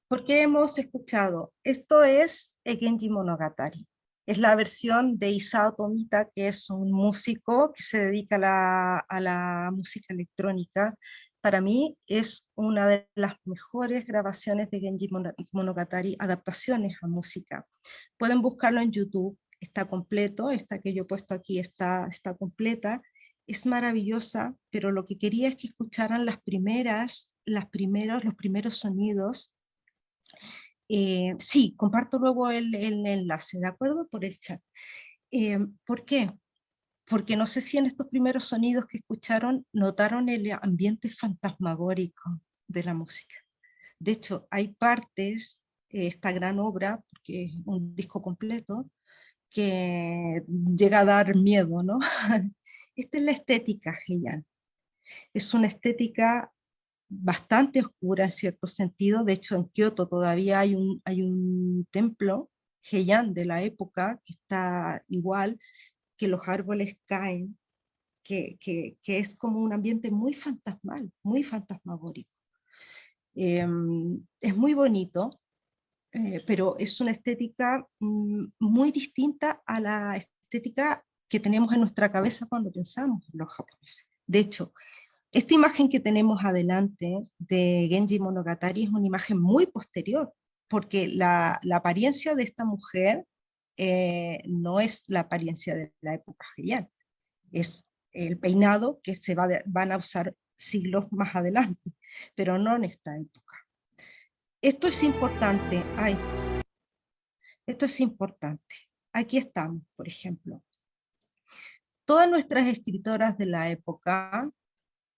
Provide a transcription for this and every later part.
Porque hemos escuchado, esto es Genji Monogatari. Es la versión de Isao Tomita, que es un músico que se dedica a la música electrónica. Para mí es una de las mejores grabaciones de Monogatari, adaptaciones a música. Pueden buscarlo en YouTube, está completo, esta que yo he puesto aquí está completa. Es maravillosa, pero lo que quería es que escucharan los primeros sonidos. Sí, comparto luego el enlace, ¿de acuerdo? Por el chat. ¿Por qué? Porque no sé si en estos primeros sonidos que escucharon notaron el ambiente fantasmagórico de la música. De hecho, hay partes, esta gran obra, porque es un disco completo, que llega a dar miedo, ¿no? Esta es la estética Heian. Es una estética bastante oscura en cierto sentido. De hecho, en Kioto todavía hay un templo Heian de la época que está igual, que los árboles caen, que es como un ambiente muy fantasmal, muy fantasmagórico. Eh, es muy bonito, pero es una estética muy distinta a la estética que tenemos en nuestra cabeza cuando pensamos en los japoneses. De hecho, esta imagen que tenemos adelante de Genji Monogatari es una imagen muy posterior, porque la apariencia de esta mujer no es la apariencia de la época Heian, es el peinado que van a usar siglos más adelante, pero no en esta época. Esto es importante, esto es importante. Aquí estamos, por ejemplo. Todas nuestras escritoras de la época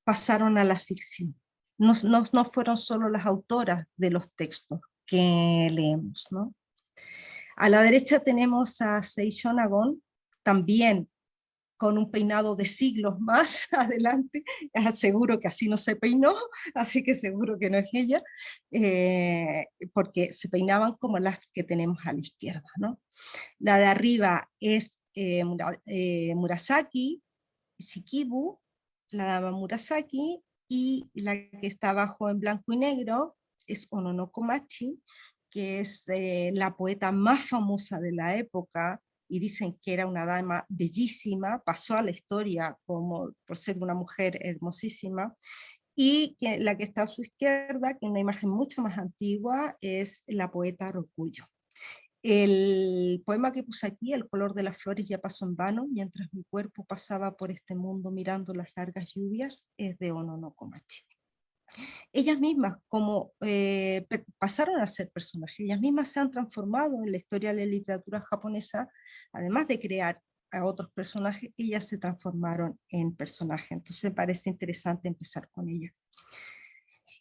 pasaron a la ficción. No fueron solo las autoras de los textos que leemos, ¿no? A la derecha tenemos a Seishon Agon, también con un peinado de siglos más adelante, seguro que así no se peinó, así que seguro que no es ella, porque se peinaban como las que tenemos a la izquierda, ¿no? La de arriba es Murasaki Shikibu, la dama Murasaki, y la que está abajo en blanco y negro es Ononokomachi, que es la poeta más famosa de la época, y dicen que era una dama bellísima, pasó a la historia como por ser una mujer hermosísima, y que la que está a su izquierda, que es una imagen mucho más antigua, es la poeta Rokuyo. El poema que puse aquí, El color de las flores ya pasó en vano, mientras mi cuerpo pasaba por este mundo mirando las largas lluvias, es de Ono no Komachi. Ellas mismas, como pasaron a ser personajes, ellas mismas se han transformado en la historia de la literatura japonesa, además de crear a otros personajes, ellas se transformaron en personajes, entonces me parece interesante empezar con ellas.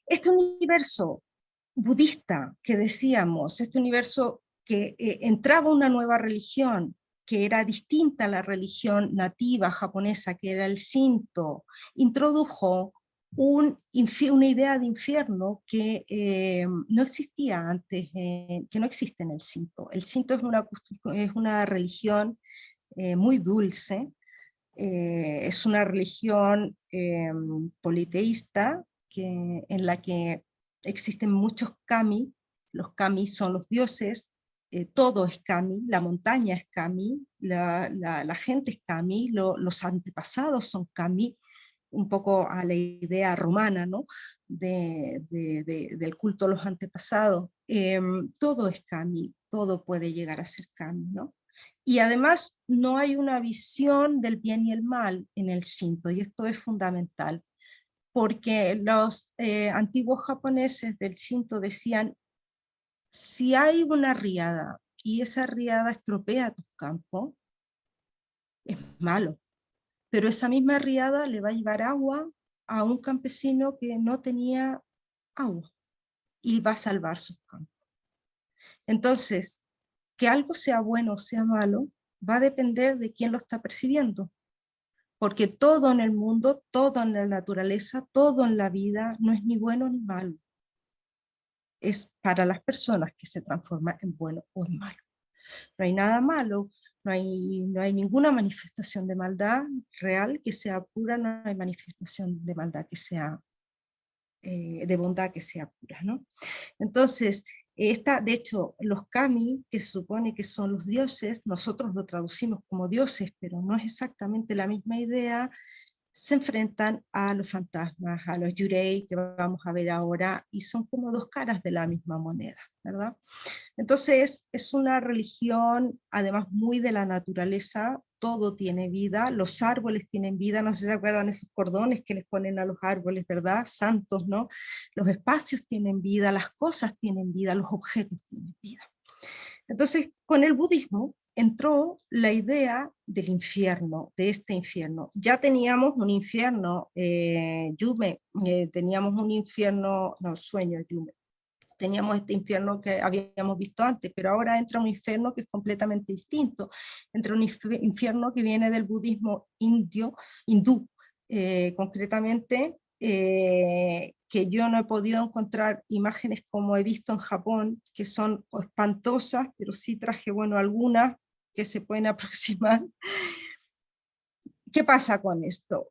Este universo budista que decíamos, este universo que entraba una nueva religión que era distinta a la religión nativa japonesa, que era el Shinto, introdujo una idea de infierno que no existía antes, que no existe en el Shinto. El Shinto es una religión muy dulce, es una religión politeísta en la que existen muchos kami. Los kami son los dioses, todo es kami, la montaña es kami, la gente es kami, los antepasados son kami, un poco a la idea romana, ¿no? Del culto a los antepasados. Todo es kami, todo puede llegar a ser kami, ¿no? Y además no hay una visión del bien y el mal en el Shinto, y esto es fundamental, porque los antiguos japoneses del Shinto decían, si hay una riada y esa riada estropea tus campos, es malo, pero esa misma riada le va a llevar agua a un campesino que no tenía agua y va a salvar sus campos. Entonces, que algo sea bueno o sea malo, va a depender de quién lo está percibiendo, porque todo en el mundo, todo en la naturaleza, todo en la vida no es ni bueno ni malo. Es para las personas que se transforma en bueno o en malo. No hay nada malo, no hay ninguna manifestación de maldad real que sea pura, no hay manifestación de maldad que sea de bondad que sea pura, ¿no? Entonces, de hecho, los kami, que se supone que son los dioses, nosotros lo traducimos como dioses, pero no es exactamente la misma idea, se enfrentan a los fantasmas, a los yurei que vamos a ver ahora, y son como dos caras de la misma moneda, ¿verdad? Entonces es una religión además muy de la naturaleza, todo tiene vida, los árboles tienen vida, no sé si se acuerdan esos cordones que les ponen a los árboles, ¿verdad? Santos, ¿no? Los espacios tienen vida, las cosas tienen vida, los objetos tienen vida. Entonces, con el budismo entró la idea del infierno, de este infierno. Ya teníamos un infierno, Yume, teníamos un infierno, no, sueño, Yume, teníamos este infierno que habíamos visto antes, pero ahora entra un infierno que es completamente distinto, entra un infierno que viene del budismo hindú, concretamente, que yo no he podido encontrar imágenes como he visto en Japón, que son espantosas, pero sí traje, bueno, algunas que se pueden aproximar. ¿Qué pasa con esto?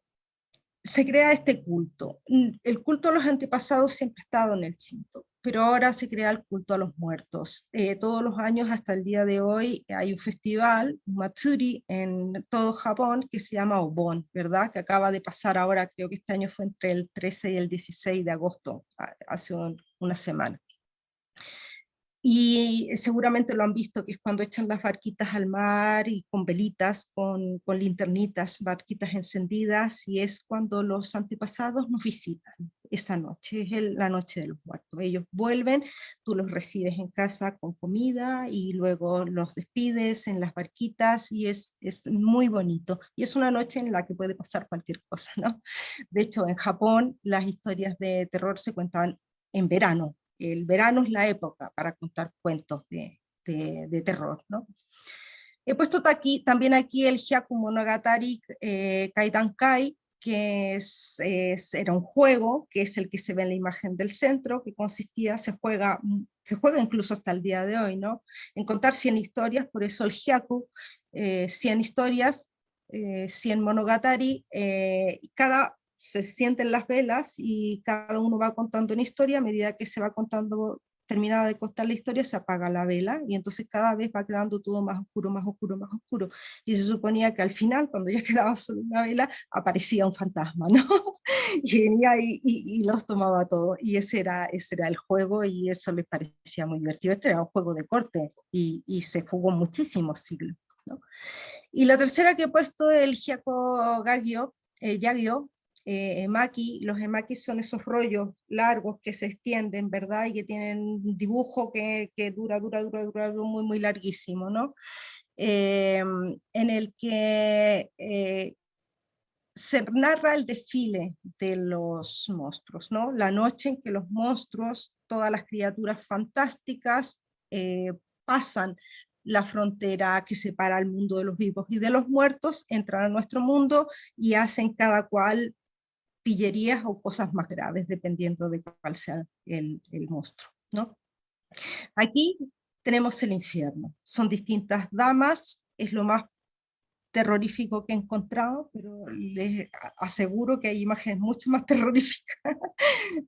Se crea este culto. El culto a los antepasados siempre ha estado en el Shinto, pero ahora se crea el culto a los muertos. Todos los años hasta el día de hoy hay un festival, un Matsuri, en todo Japón que se llama Obon, ¿verdad? Que acaba de pasar ahora, creo que este año fue entre el 13 y el 16 de agosto, hace una semana. Y seguramente lo han visto, que es cuando echan las barquitas al mar y con velitas, con linternitas, barquitas encendidas, y es cuando los antepasados nos visitan. Esa noche es la noche de los muertos. Ellos vuelven, tú los recibes en casa con comida y luego los despides en las barquitas y es muy bonito. Y es una noche en la que puede pasar cualquier cosa, ¿no? De hecho, en Japón las historias de terror se cuentan en verano. El verano es la época para contar cuentos de terror, ¿no? He puesto aquí, también aquí el Hyaku Monogatari Kaidankai, que era un juego, que es el que se ve en la imagen del centro, que consistía, se juega incluso hasta el día de hoy, ¿no? En contar 100 historias, por eso el Hyaku, 100 historias, 100 Monogatari, se sienten las velas y cada uno va contando una historia. A medida que se va contando, terminada de contar la historia, se apaga la vela y entonces cada vez va quedando todo más oscuro, más oscuro, más oscuro. Y se suponía que al final, cuando ya quedaba solo una vela, aparecía un fantasma, ¿no? Y venía y los tomaba todos. Y ese era el juego y eso les parecía muy divertido. Este era un juego de corte y se jugó muchísimos siglos, ¿no? Y la tercera que he puesto es el Hyako Yagyo, emaki. Los emaki son esos rollos largos que se extienden, ¿verdad? Y que tienen un dibujo que dura muy, muy larguísimo, ¿no? En el que se narra el desfile de los monstruos, ¿no? La noche en que los monstruos, todas las criaturas fantásticas, pasan la frontera que separa el mundo de los vivos y de los muertos, entran a nuestro mundo y hacen cada cual pillerías o cosas más graves, dependiendo de cuál sea el monstruo, ¿no? Aquí tenemos el infierno. Son distintas damas, es lo más terrorífico que he encontrado, pero les aseguro que hay imágenes mucho más terroríficas.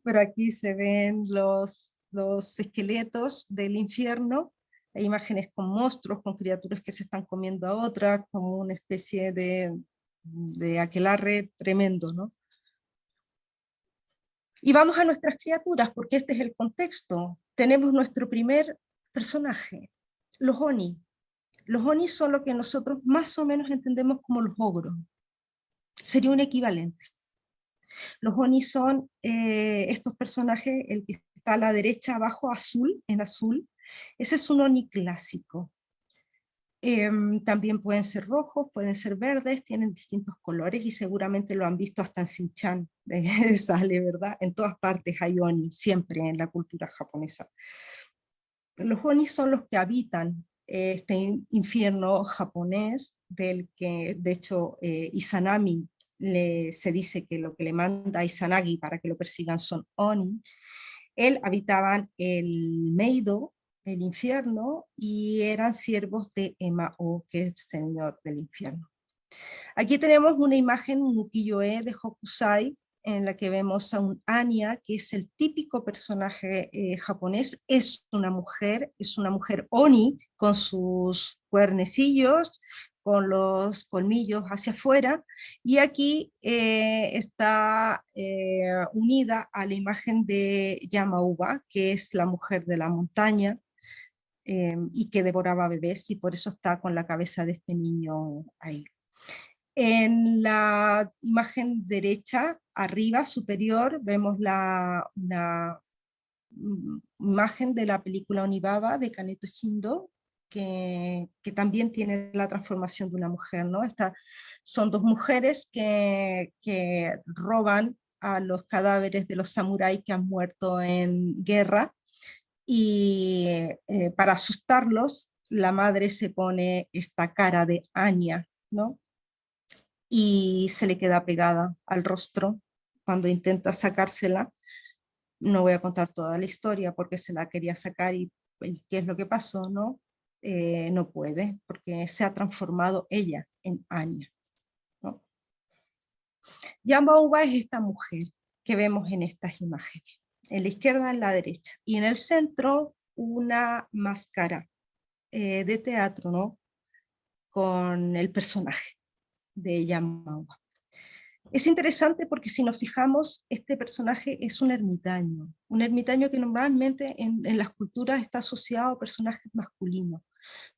Pero aquí se ven los esqueletos del infierno, hay imágenes con monstruos, con criaturas que se están comiendo a otras, como una especie de aquelarre tremendo, ¿no? Y vamos a nuestras criaturas, porque este es el contexto. Tenemos nuestro primer personaje, los Oni. Los Oni son lo que nosotros más o menos entendemos como los ogros. Sería un equivalente. Los Oni son estos personajes, el que está a la derecha abajo, azul, en azul. Ese es un Oni clásico. También pueden ser rojos, pueden ser verdes, tienen distintos colores y seguramente lo han visto hasta en Shin-chan, sale, ¿verdad? En todas partes hay Oni, siempre en la cultura japonesa. Los Oni son los que habitan este infierno japonés, del que de hecho Izanami se dice que lo que le manda a Izanagi para que lo persigan son Oni. Él habitaban el Meido, el infierno, y eran siervos de Emao, que es el señor del infierno. Aquí tenemos una imagen, un ukiyo-e de Hokusai, en la que vemos a un Anya, que es el típico personaje japonés. Es una mujer Oni, con sus cuernecillos, con los colmillos hacia afuera, y aquí está unida a la imagen de Yamauba, que es la mujer de la montaña, y que devoraba bebés, y por eso está con la cabeza de este niño ahí. En la imagen derecha, arriba, superior, vemos una imagen de la película Onibaba de Kaneto Shindo, que también tiene la transformación de una mujer, ¿no? Son dos mujeres que roban a los cadáveres de los samuráis que han muerto en guerra, y para asustarlos, la madre se pone esta cara de Anya, ¿no? Y se le queda pegada al rostro cuando intenta sacársela. No voy a contar toda la historia porque se la quería sacar y qué es lo que pasó, ¿no? No puede porque se ha transformado ella en Anya, ¿no? Yamauba es esta mujer que vemos en estas imágenes, en la izquierda, en la derecha, y en el centro una máscara de teatro, ¿no? Con el personaje de Yamauba. Es interesante porque si nos fijamos, este personaje es un ermitaño que normalmente en las culturas está asociado a personajes masculinos,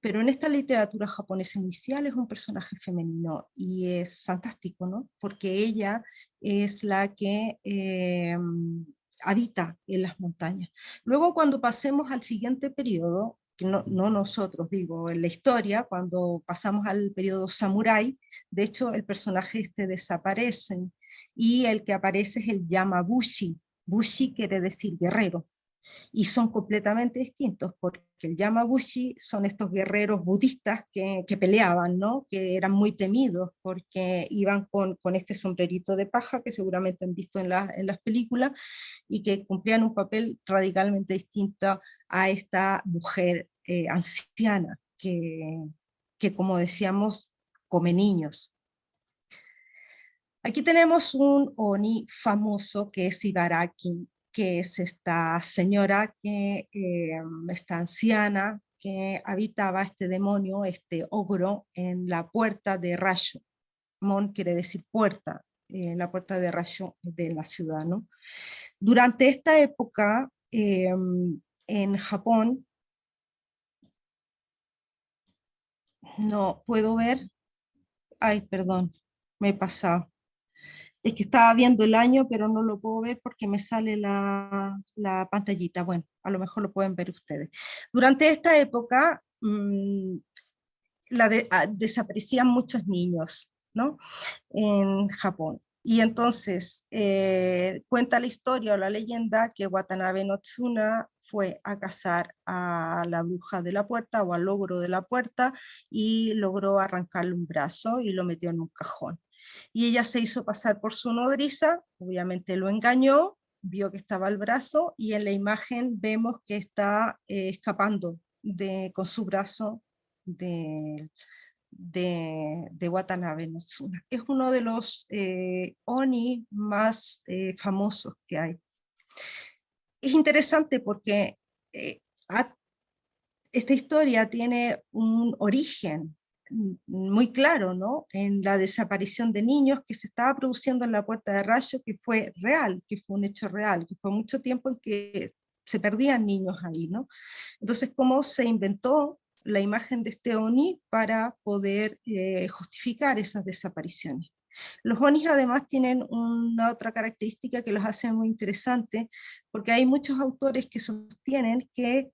pero en esta literatura japonesa inicial es un personaje femenino y es fantástico, ¿no? Porque ella es la que habita en las montañas. Luego, cuando pasemos al siguiente periodo, que no nosotros, digo, en la historia, cuando pasamos al periodo samurái, de hecho el personaje este desaparece y el que aparece es el Yamabushi. Bushi quiere decir guerrero, y son completamente distintos, porque el Yamabushi son estos guerreros budistas que peleaban, ¿no? Que eran muy temidos porque iban con este sombrerito de paja que seguramente han visto en las películas, y que cumplían un papel radicalmente distinto a esta mujer anciana que, como decíamos, come niños. Aquí tenemos un Oni famoso que es Ibaraki, que es esta señora esta anciana, que habitaba este demonio, este ogro, en la puerta de Rayo. Mon quiere decir puerta, la puerta de Rayo de la ciudad, ¿no? Durante esta época, en Japón, no puedo ver, ay, perdón, me he pasado. Es que estaba viendo el año, pero no lo puedo ver porque me sale la pantallita. Bueno, a lo mejor lo pueden ver ustedes. Durante esta época desaparecían muchos niños, ¿no? En Japón. Y entonces cuenta la historia o la leyenda que Watanabe no Tsuna fue a cazar a la bruja de la puerta o al ogro de la puerta y logró arrancarle un brazo y lo metió en un cajón. Y ella se hizo pasar por su nodriza, obviamente lo engañó, vio que estaba el brazo, y en la imagen vemos que está escapando con su brazo de, de Watanabe no Tsuna. Es uno de los Oni más famosos que hay. Es interesante porque eh, esta historia tiene un origen muy claro, ¿no? En la desaparición de niños que se estaba produciendo en la Puerta de Rayo, que fue real, que fue un hecho real, que fue mucho tiempo en que se perdían niños ahí, ¿no? Entonces, ¿cómo se inventó la imagen de este Oni para poder justificar esas desapariciones? Los Onis además tienen una otra característica que los hace muy interesantes, porque hay muchos autores que sostienen que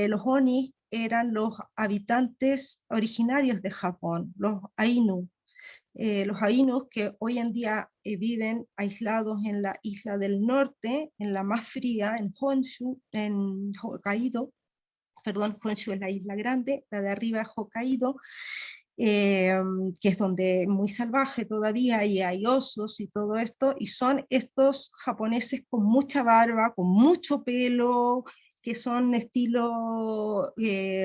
los Onis eran los habitantes originarios de Japón, los Ainu. Los Ainus que hoy en día viven aislados en la isla del norte, en la más fría, en Honshu, en Hokkaido. Perdón, Honshu es la isla grande, la de arriba es Hokkaido, eh, que es donde es muy salvaje todavía y hay osos y todo esto, y son estos japoneses con mucha barba, con mucho pelo, que son estilo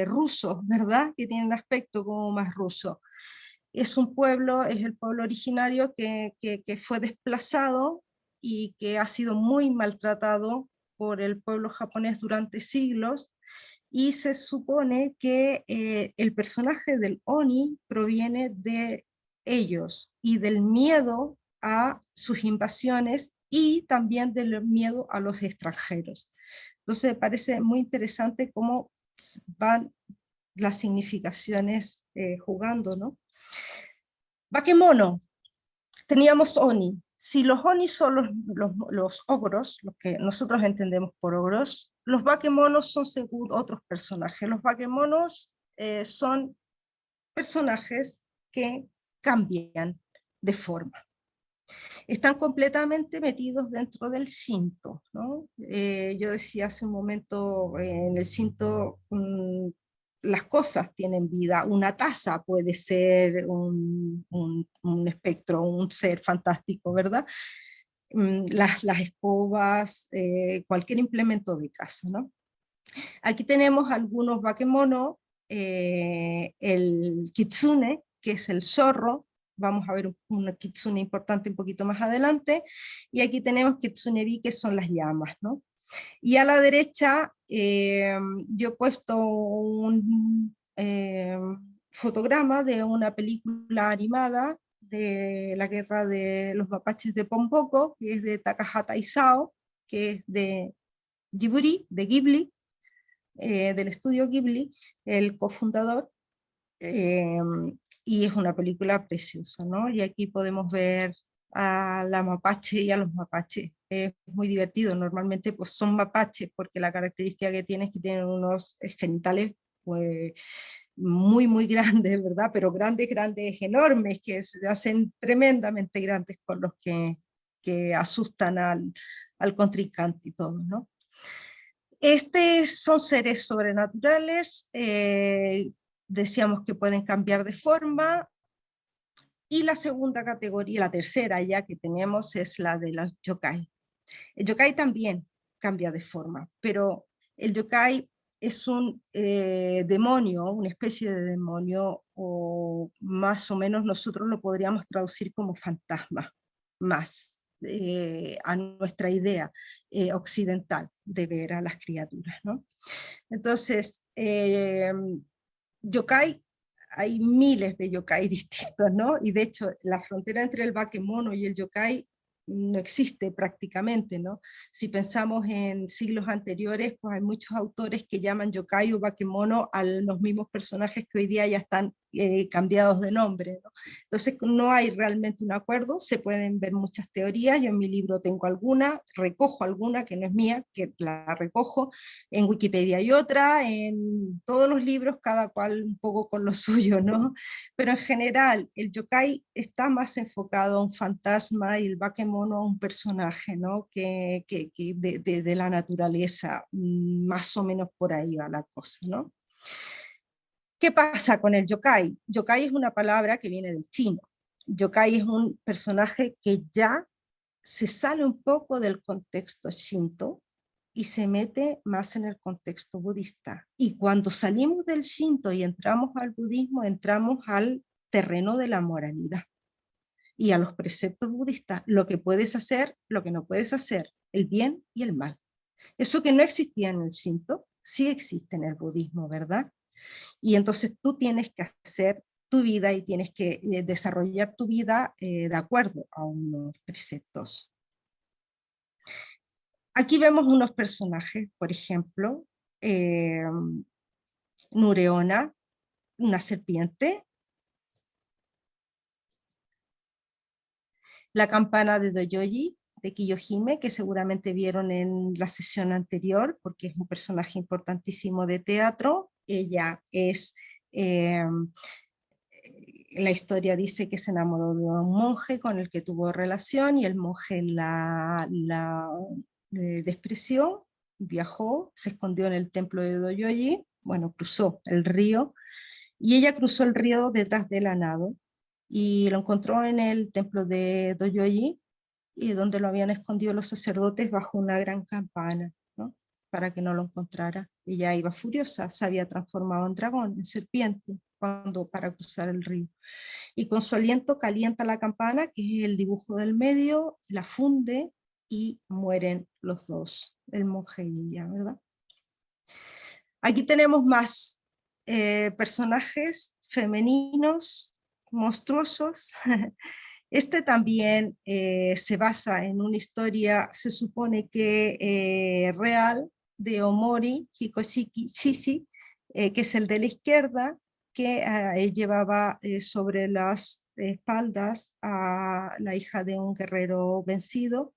rusos, ¿verdad? Que tienen aspecto como más ruso. Es un pueblo, es el pueblo originario que fue desplazado y que ha sido muy maltratado por el pueblo japonés durante siglos, y se supone que el personaje del Oni proviene de ellos y del miedo a sus invasiones y también del miedo a los extranjeros. Entonces me parece muy interesante cómo van las significaciones jugando, ¿no? Bakemono, teníamos Oni. Si los Oni son los ogros, lo que nosotros entendemos por ogros, los bakemonos son según otros personajes. Los bakemonos son personajes que cambian de forma. Están completamente metidos dentro del Shinto, ¿no? Yo decía hace un momento, en el Shinto las cosas tienen vida. Una taza puede ser un espectro, un ser fantástico, ¿verdad? Las escobas, cualquier implemento de casa, ¿no? Aquí tenemos algunos bakemono, el kitsune, que es el zorro. Vamos a ver un kitsune importante un poquito más adelante, y aquí tenemos kitsunebi, que son las llamas, ¿no? Y a la derecha yo he puesto un fotograma de una película animada de la guerra de los mapaches de Pompoko, que es de Takahata Isao, que es de Ghibli, de Ghibli, del estudio Ghibli, el cofundador, eh, y es una película preciosa, ¿no? Y aquí podemos ver a la mapache y a los mapaches. Es muy divertido, normalmente pues son mapaches porque la característica que tienen es que tienen unos genitales pues muy, muy grandes, ¿verdad? Pero grandes, grandes, enormes, que se hacen tremendamente grandes con los que asustan al contrincante y todo, ¿no? Son seres sobrenaturales, decíamos que pueden cambiar de forma, y la segunda categoría, la tercera ya que tenemos, es la de los yokai. El yokai también cambia de forma, pero el yokai es un demonio, una especie de demonio, o más o menos nosotros lo podríamos traducir como fantasma, más a nuestra idea occidental de ver a las criaturas, ¿no? Entonces, yokai, hay miles de yokai distintos, ¿no? Y de hecho, la frontera entre el bakemono y el yokai no existe prácticamente, ¿no? Si pensamos en siglos anteriores, pues hay muchos autores que llaman yokai o bakemono a los mismos personajes que hoy día ya están cambiados de nombre, ¿no? Entonces no hay realmente un acuerdo, se pueden ver muchas teorías, yo en mi libro tengo alguna, recojo alguna que no es mía, que la recojo, en Wikipedia hay otra, en todos los libros, cada cual un poco con lo suyo, ¿no? Pero en general, el yokai está más enfocado a un fantasma y el bakemono a un personaje, ¿no? Que de la naturaleza, más o menos por ahí va la cosa, ¿no? ¿Qué pasa con el yokai? Yokai es una palabra que viene del chino. Yokai es un personaje que ya se sale un poco del contexto shinto y se mete más en el contexto budista. Y cuando salimos del Shinto y entramos al budismo, entramos al terreno de la moralidad y a los preceptos budistas, lo que puedes hacer, lo que no puedes hacer, el bien y el mal. Eso que no existía en el Shinto, sí existe en el budismo, ¿verdad? Y entonces tú tienes que hacer tu vida y tienes que desarrollar tu vida de acuerdo a unos preceptos. Aquí vemos unos personajes, por ejemplo, eh, Nureona, una serpiente, la campana de Doyoji, de Kiyohime, que seguramente vieron en la sesión anterior, porque es un personaje importantísimo de teatro. Ella es, la historia dice que se enamoró de un monje con el que tuvo relación y el monje la despreció, viajó, se escondió en el templo de Doyoji, bueno, cruzó el río, y ella cruzó el río detrás de la nado y lo encontró en el templo de Doyoji, y donde lo habían escondido los sacerdotes bajo una gran campana, ¿no? Para que no lo encontrara. Ella iba furiosa, se había transformado en dragón, en serpiente, para cruzar el río. Y con su aliento calienta la campana, que es el dibujo del medio, la funde, y mueren los dos, el monje y ella, ¿verdad? Aquí tenemos más personajes femeninos, monstruosos. Este también se basa en una historia, se supone que real, de Omori Hikoshiki Shishi, que es el de la izquierda, que llevaba sobre las espaldas a la hija de un guerrero vencido.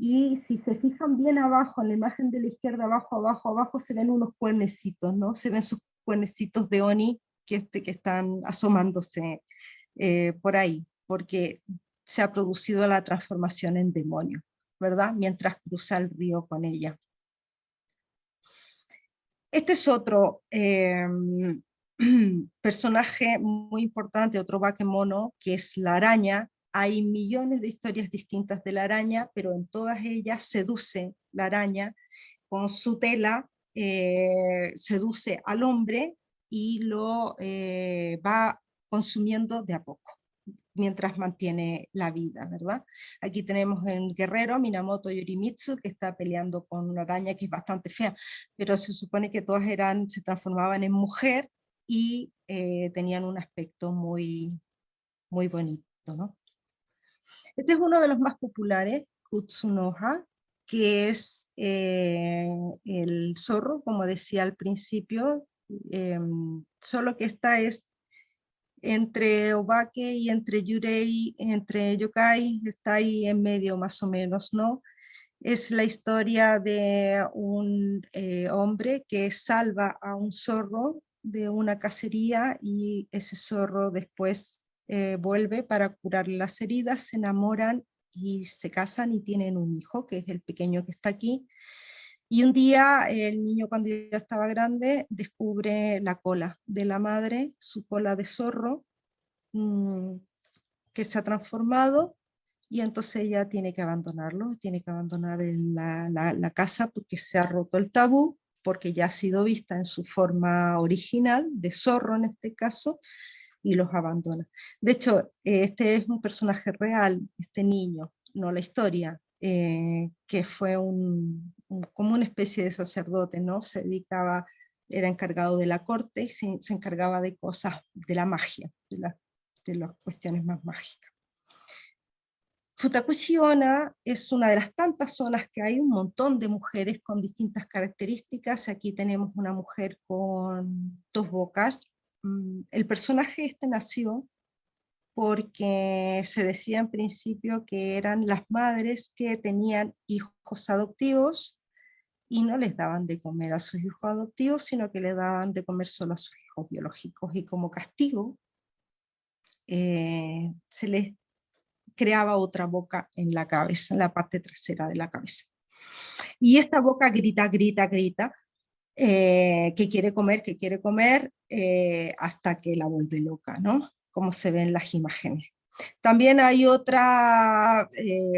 Y si se fijan bien abajo, en la imagen de la izquierda, abajo, abajo, abajo, se ven unos cuernecitos, ¿no? Se ven sus cuernecitos de Oni que están asomándose por ahí, porque se ha producido la transformación en demonio, ¿verdad? Mientras cruza el río con ella. Este es otro personaje muy importante, otro bakemono, que es la araña. Hay millones de historias distintas de la araña, pero en todas ellas seduce la araña con su tela, seduce al hombre y lo va consumiendo de a poco, mientras mantiene la vida, ¿verdad? Aquí tenemos el guerrero Minamoto Yorimitsu, que está peleando con una araña que es bastante fea, pero se supone que todas se transformaban en mujer y tenían un aspecto muy, muy bonito, ¿no? Este es uno de los más populares, Kutsunoha, que es el zorro, como decía al principio, solo que esta es entre Obake y entre Yurei, entre Yokai, está ahí en medio más o menos, ¿no? Es la historia de un hombre que salva a un zorro de una cacería y ese zorro después vuelve para curar las heridas, se enamoran y se casan y tienen un hijo, que es el pequeño que está aquí. Y un día el niño, cuando ya estaba grande, descubre la cola de la madre, su cola de zorro, que se ha transformado, y entonces ella tiene que abandonarlo, tiene que abandonar la casa porque se ha roto el tabú, porque ya ha sido vista en su forma original, de zorro en este caso, y los abandona. De hecho, este es un personaje real, este niño, no la historia, que fue como una especie de sacerdote, ¿no? Se dedicaba, era encargado de la corte y se encargaba de cosas de la magia, de las cuestiones más mágicas. Futakushi-onna es una de las tantas zonas que hay, un montón de mujeres con distintas características. Aquí tenemos una mujer con dos bocas. El personaje este nació porque se decía en principio que eran las madres que tenían hijos adoptivos y no les daban de comer a sus hijos adoptivos, sino que le daban de comer solo a sus hijos biológicos. Y como castigo, se les creaba otra boca en la cabeza, en la parte trasera de la cabeza. Y esta boca grita, grita, grita, que quiere comer, hasta que la vuelve loca, ¿no? Como se ven las imágenes. También hay otra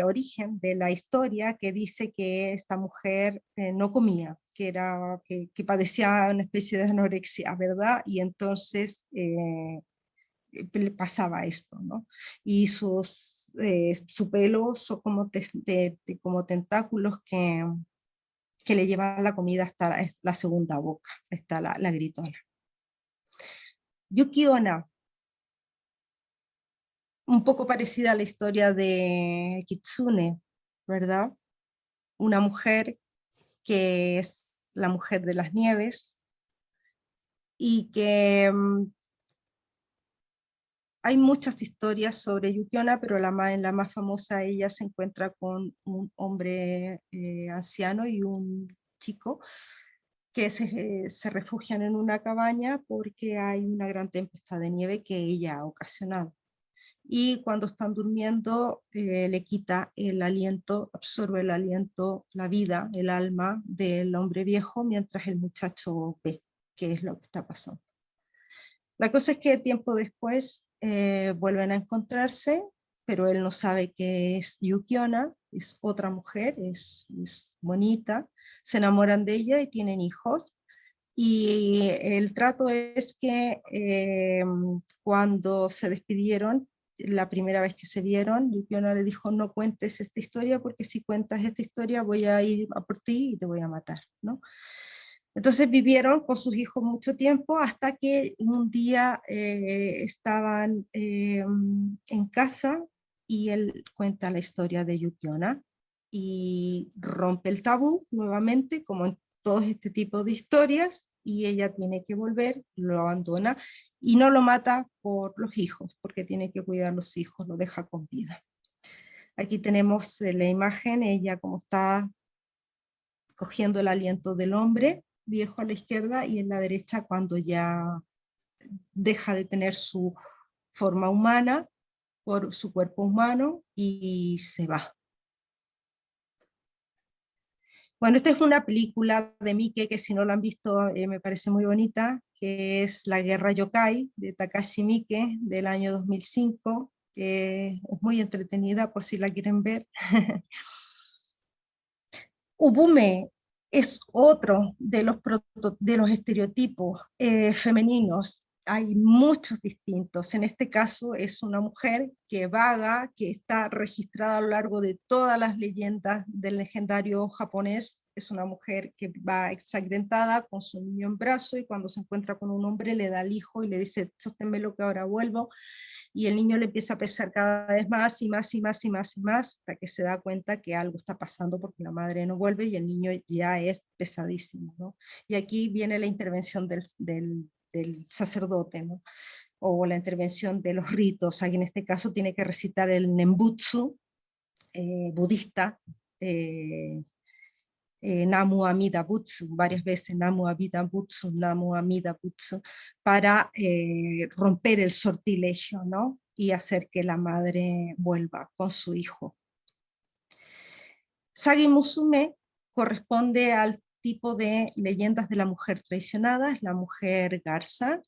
origen de la historia que dice que esta mujer no comía, que padecía una especie de anorexia, ¿verdad? Y entonces le pasaba esto, ¿no? Y su pelo son como, como tentáculos que le llevan la comida hasta la segunda boca, está la gritona. Yuki Onna, un poco parecida a la historia de Kitsune, ¿verdad? Una mujer que es la mujer de las nieves y que hay muchas historias sobre Yuki Onna, pero en la más famosa ella se encuentra con un hombre anciano y un chico que se refugian en una cabaña porque hay una gran tempestad de nieve que ella ha ocasionado. Y cuando están durmiendo le quita el aliento, absorbe el aliento, la vida, el alma del hombre viejo mientras el muchacho ve qué es lo que está pasando. La cosa es que tiempo después vuelven a encontrarse, pero él no sabe que es Yuki Onna, es otra mujer, es bonita, se enamoran de ella y tienen hijos. Y el trato es que cuando se despidieron, la primera vez que se vieron, Yukiona le dijo, no cuentes esta historia, porque si cuentas esta historia voy a ir a por ti y te voy a matar, ¿no? Entonces vivieron con sus hijos mucho tiempo hasta que un día estaban en casa y él cuenta la historia de Yukiona y rompe el tabú nuevamente, como en todo este tipo de historias, y ella tiene que volver, lo abandona y no lo mata por los hijos, porque tiene que cuidar a los hijos, lo deja con vida. Aquí tenemos la imagen, ella como está cogiendo el aliento del hombre viejo a la izquierda y en la derecha cuando ya deja de tener su forma humana por su cuerpo humano y se va. Bueno, esta es una película de Miike que si no la han visto me parece muy bonita, que es La Guerra Yokai de Takashi Miike del año 2005, que es muy entretenida por si la quieren ver. Ubume es otro de los estereotipos femeninos. Hay muchos distintos. En este caso es una mujer que vaga, que está registrada a lo largo de todas las leyendas del legendario japonés. Es una mujer que va ensangrentada con su niño en brazo y cuando se encuentra con un hombre le da al hijo y le dice, sosténmelo que ahora vuelvo. Y el niño le empieza a pesar cada vez más y más y más y más y más, hasta que se da cuenta que algo está pasando porque la madre no vuelve y el niño ya es pesadísimo, ¿no? Y aquí viene la intervención del sacerdote, ¿no? O la intervención de los ritos. Aquí en este caso tiene que recitar el Nembutsu budista, Namu Amida Butsu, varias veces Namu Amida Butsu, Namu Amida Butsu, para romper el sortilegio, ¿no? Y hacer que la madre vuelva con su hijo. Sagi Musume corresponde al tipo de leyendas de la mujer traicionada, es la mujer garza.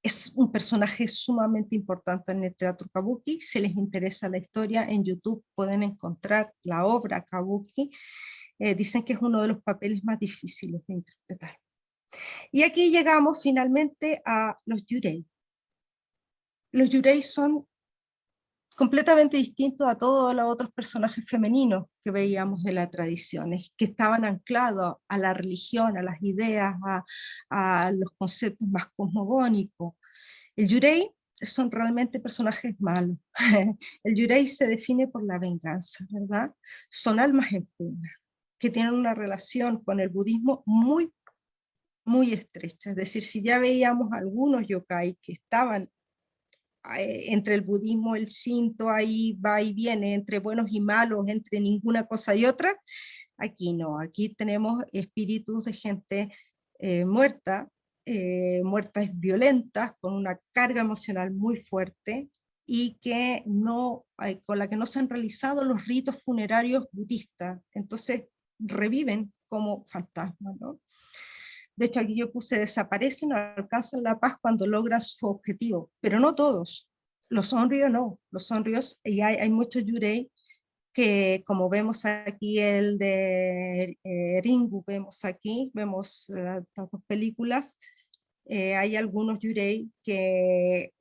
Es un personaje sumamente importante en el teatro kabuki. Si les interesa la historia, en YouTube pueden encontrar la obra kabuki. Dicen que es uno de los papeles más difíciles de interpretar. Y aquí llegamos finalmente a los yurei. Los yurei son completamente distintos a todos los otros personajes femeninos que veíamos de las tradiciones, que estaban anclados a la religión, a las ideas, a los conceptos más cosmogónicos. El yurei son realmente personajes malos. El yurei se define por la venganza, ¿verdad? Son almas en pena, que tienen una relación con el budismo muy, muy estrecha. Es decir, si ya veíamos algunos yokai que estaban entre el budismo, el shinto, ahí va y viene, entre buenos y malos, entre ninguna cosa y otra, aquí no, aquí tenemos espíritus de gente muerta, muertas violentas, con una carga emocional muy fuerte y que no, con la que no se han realizado los ritos funerarios budistas, entonces reviven como fantasmas, ¿no? De hecho, aquí yo puse desaparecen o alcanzan la paz cuando logran su objetivo, pero no todos. Los sonrios no, los sonrios, y hay muchos yurei que como vemos aquí el de Ringu, vemos estas dos películas, hay algunos yurei que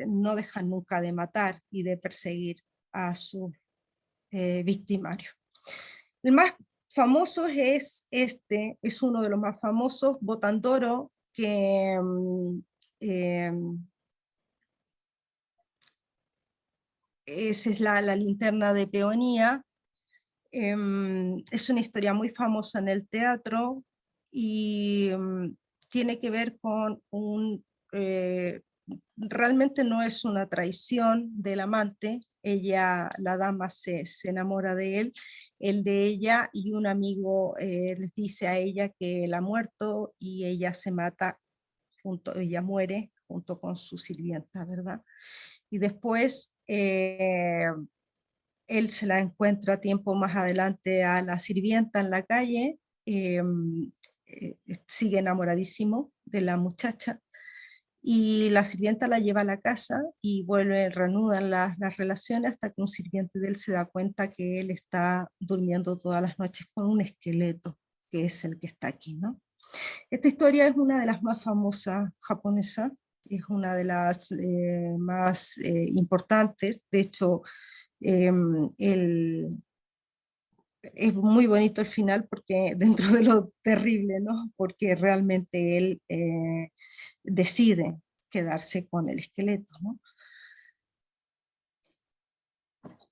no dejan nunca de matar y de perseguir a sus victimarios. El más famoso es este, es uno de los más famosos, Botandoro, que eh, esa es la linterna de peonía. Es una historia muy famosa en el teatro y tiene que ver con realmente no es una traición del amante, la dama se enamora de él de ella, y un amigo les dice a ella que él ha muerto y ella se mata, ella muere junto con su sirvienta, ¿verdad? Y después él se la encuentra tiempo más adelante a la sirvienta en la calle, eh, sigue enamoradísimo de la muchacha, y la sirvienta la lleva a la casa y reanudan las relaciones hasta que un sirviente de él se da cuenta que él está durmiendo todas las noches con un esqueleto, que es el que está aquí, ¿no? Esta historia es una de las más famosas japonesas, es una de las más importantes. De hecho, el, es muy bonito el final porque dentro de lo terrible, ¿no? Porque realmente él decide quedarse con el esqueleto, ¿no?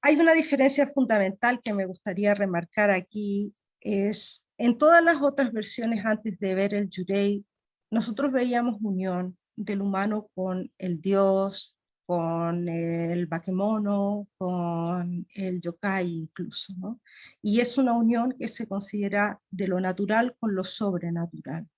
Hay una diferencia fundamental que me gustaría remarcar aquí, es en todas las otras versiones antes de ver el Yurei, nosotros veíamos unión del humano con el dios, con el bakemono, con el yokai incluso, ¿no? Y es una unión que se considera de lo natural con lo sobrenatural.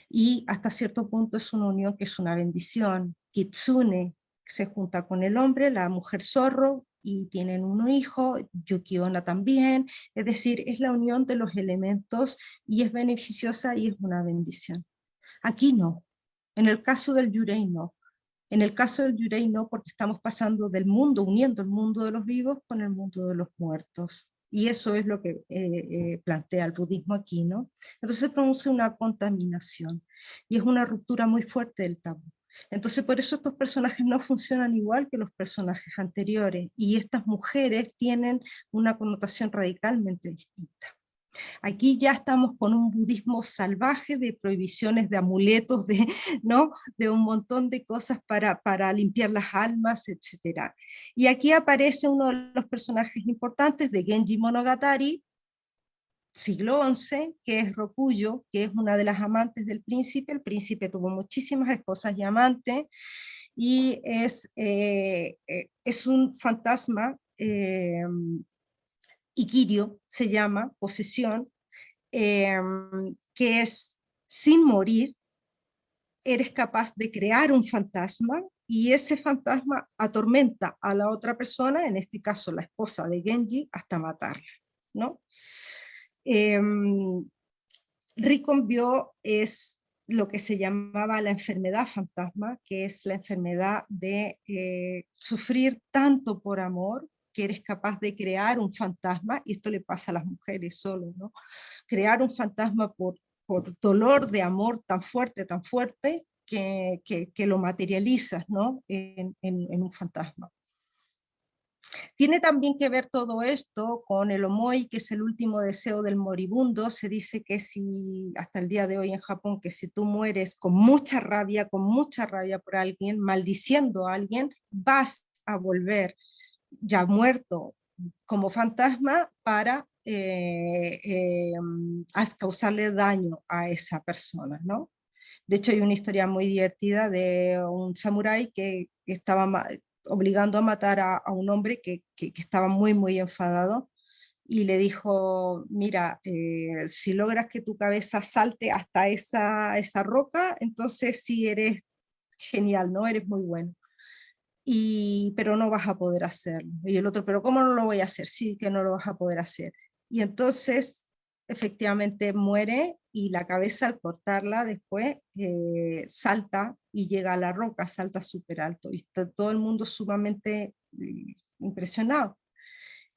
Y hasta cierto punto es una unión que es una bendición. Kitsune se junta con el hombre, la mujer zorro, y tienen un hijo, Yuki-onna también, es decir, es la unión de los elementos y es beneficiosa y es una bendición. Aquí no, en el caso del Yurei no. En el caso del Yurei no, porque estamos pasando del mundo, uniendo el mundo de los vivos con el mundo de los muertos. Y eso es lo que plantea el budismo aquí, ¿no? Entonces se produce una contaminación y es una ruptura muy fuerte del tabú. Entonces por eso estos personajes no funcionan igual que los personajes anteriores y estas mujeres tienen una connotación radicalmente distinta. Aquí ya estamos con un budismo salvaje de prohibiciones de amuletos, de, ¿no? De un montón de cosas para limpiar las almas, etc. Y aquí aparece uno de los personajes importantes de Genji Monogatari, siglo XI, que es Rokuyo, que es una de las amantes del príncipe. El príncipe tuvo muchísimas esposas y amantes, y es un fantasma, Ikirio se llama, posesión, eh, que es sin morir, eres capaz de crear un fantasma y ese fantasma atormenta a la otra persona, en este caso la esposa de Genji, hasta matarla, ¿no? Eh, Riconvio es lo que se llamaba la enfermedad fantasma, que es la enfermedad de sufrir tanto por amor que eres capaz de crear un fantasma, y esto le pasa a las mujeres solo, ¿no? Crear un fantasma por dolor de amor tan fuerte, que lo materializas, ¿no? En un fantasma. Tiene también que ver todo esto con el omoi, que es el último deseo del moribundo. Se dice que si, hasta el día de hoy en Japón, que si tú mueres con mucha rabia por alguien, maldiciendo a alguien, vas a volver ya muerto como fantasma para causarle daño a esa persona, ¿no? De hecho, hay una historia muy divertida de un samurái que estaba obligando a matar a un hombre que estaba muy enfadado, y le dijo, mira, si logras que tu cabeza salte hasta esa roca, entonces sí eres genial, ¿no? Eres muy bueno. Pero no vas a poder hacerlo. Y el otro, pero ¿cómo no lo voy a hacer? Sí, que no lo vas a poder hacer. Y entonces, efectivamente, muere, y la cabeza, al cortarla después, salta y llega a la roca, salta súper alto. Y está todo el mundo sumamente impresionado.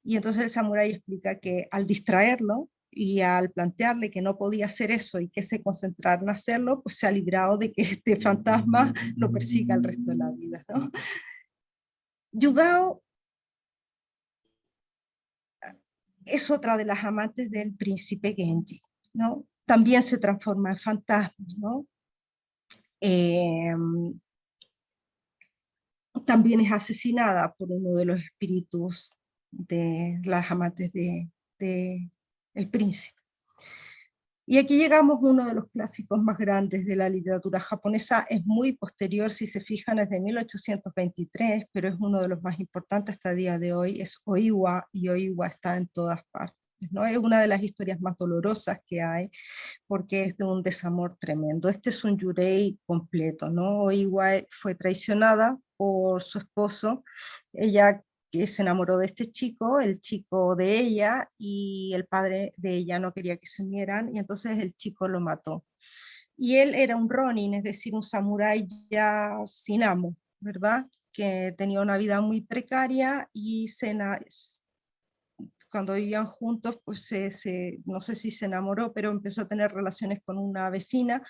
Y entonces el samurái explica que al distraerlo y al plantearle que no podía hacer eso y que se concentrara en hacerlo, pues se ha librado de que este fantasma lo persiga el resto de la vida, ¿no? Yugao es otra de las amantes del príncipe Genji, ¿no? También se transforma en fantasma, ¿no? Eh, También es asesinada por uno de los espíritus de las amantes de el príncipe. Y aquí llegamos a uno de los clásicos más grandes de la literatura japonesa. Es muy posterior, si se fijan, es de 1823, pero es uno de los más importantes hasta el día de hoy. Es Oiwa, y Oiwa está en todas partes, ¿no? Es una de las historias más dolorosas que hay, porque es de un desamor tremendo. Este es un yurei completo, ¿no? Oiwa fue traicionada por su esposo. Ella, que se enamoró de este chico, el chico de ella, y el padre de ella no quería que se unieran, y entonces el chico lo mató. Y él era un ronin, es decir, un samurái ya sin amo, ¿verdad? Que tenía una vida muy precaria, y cuando vivían juntos, pues no sé si se enamoró, pero empezó a tener relaciones con una vecina,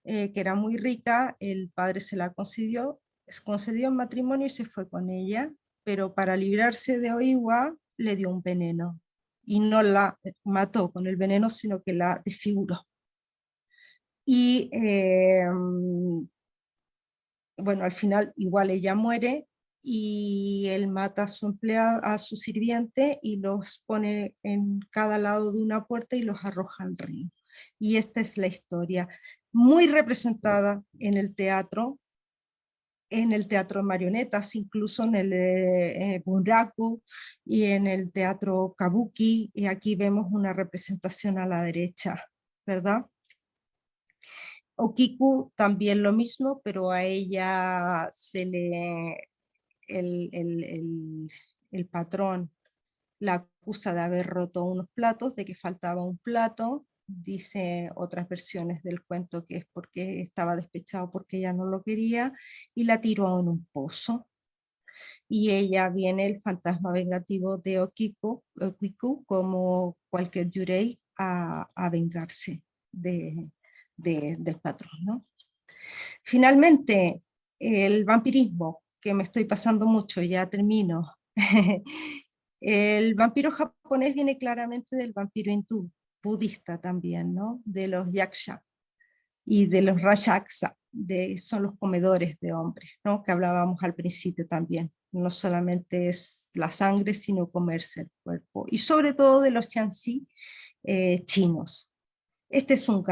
que era muy rica, el padre se la concedió en matrimonio y se fue con ella, pero para librarse de Oiwa le dio un veneno y no la mató con el veneno, sino que la desfiguró. Y bueno, al final igual ella muere y él mata a su empleado, a su sirviente y los pone en cada lado de una puerta y los arroja al río. Y esta es la historia, muy representada en el teatro de marionetas, incluso en el bunraku y en el teatro kabuki, y aquí vemos una representación a la derecha, ¿verdad? Okiku también lo mismo, pero a ella se le, el patrón la acusa de haber roto unos platos, de que faltaba un plato. Dice otras versiones del cuento que es porque estaba despechado porque ella no lo quería y la tiró en un pozo. Y ella viene el fantasma vengativo de Okiku como cualquier yurei a vengarse del patrón, ¿no? Finalmente, el vampirismo, que me estoy pasando mucho, ya termino. El vampiro japonés viene claramente del vampiro hindú, budista también, ¿no? De los yaksha y de los rajasa, son los comedores de hombres, ¿no? Que hablábamos al principio también. No solamente es la sangre, sino comerse el cuerpo. Y sobre todo de los chansi chinos. Este es un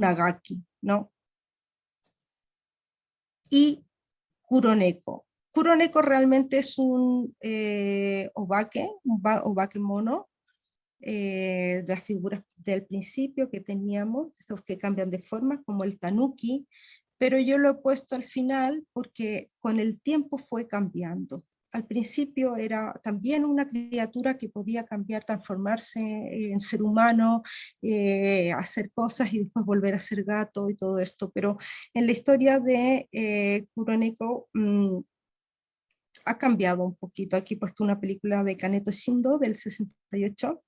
nagaki, ¿no? Y Kuroneko. Kuroneko realmente es un obake, obake mono, de las figuras del principio que teníamos, estos que cambian de forma, como el tanuki, pero yo lo he puesto al final porque con el tiempo fue cambiando. Al principio era también una criatura que podía cambiar, transformarse en ser humano, hacer cosas y después volver a ser gato y todo esto, pero en la historia de Kuroneko ha cambiado un poquito. Aquí he puesto una película de Kaneto Shindo del 68,